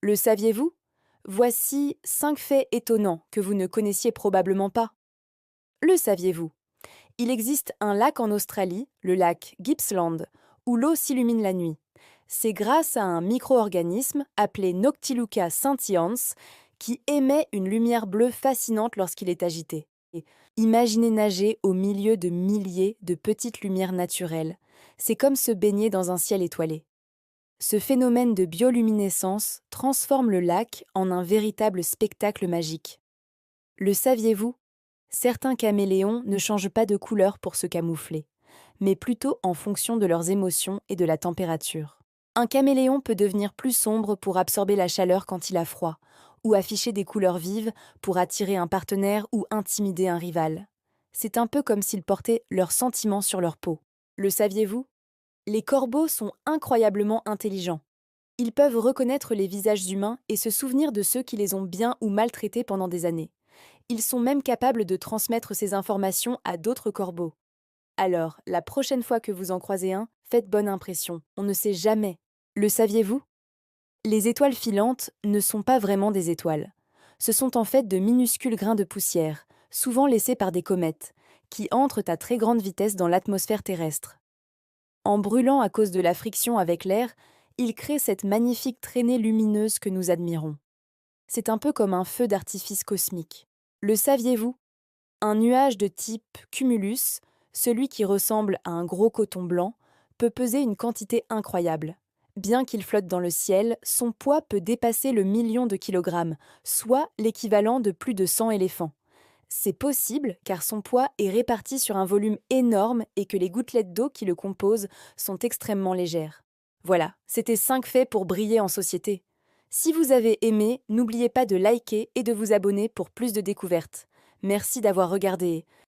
Le saviez-vous? Voici 5 faits étonnants que vous ne connaissiez probablement pas. Le saviez-vous? Il existe un lac en Australie, le lac Gippsland, où l'eau s'illumine la nuit. C'est grâce à un micro-organisme appelé Noctiluca scintillans qui émet une lumière bleue fascinante lorsqu'il est agité. Et imaginez nager au milieu de milliers de petites lumières naturelles. C'est comme se baigner dans un ciel étoilé. Ce phénomène de bioluminescence transforme le lac en un véritable spectacle magique. Le saviez-vous? Certains caméléons ne changent pas de couleur pour se camoufler, mais plutôt en fonction de leurs émotions et de la température. Un caméléon peut devenir plus sombre pour absorber la chaleur quand il a froid, ou afficher des couleurs vives pour attirer un partenaire ou intimider un rival. C'est un peu comme s'ils portaient leurs sentiments sur leur peau. Le saviez-vous? Les corbeaux sont incroyablement intelligents. Ils peuvent reconnaître les visages humains et se souvenir de ceux qui les ont bien ou mal traités pendant des années. Ils sont même capables de transmettre ces informations à d'autres corbeaux. Alors, la prochaine fois que vous en croisez un, faites bonne impression. On ne sait jamais. Le saviez-vous? Les étoiles filantes ne sont pas vraiment des étoiles. Ce sont en fait de minuscules grains de poussière, souvent laissés par des comètes, qui entrent à très grande vitesse dans l'atmosphère terrestre. En brûlant à cause de la friction avec l'air, ils créent cette magnifique traînée lumineuse que nous admirons. C'est un peu comme un feu d'artifice cosmique. Le saviez-vous? Un nuage de type cumulus, celui qui ressemble à un gros coton blanc, peut peser une quantité incroyable. Bien qu'il flotte dans le ciel, son poids peut dépasser le million de kilogrammes, soit l'équivalent de plus de 100 éléphants. C'est possible car son poids est réparti sur un volume énorme et que les gouttelettes d'eau qui le composent sont extrêmement légères. Voilà, c'était 5 faits pour briller en société. Si vous avez aimé, n'oubliez pas de liker et de vous abonner pour plus de découvertes. Merci d'avoir regardé.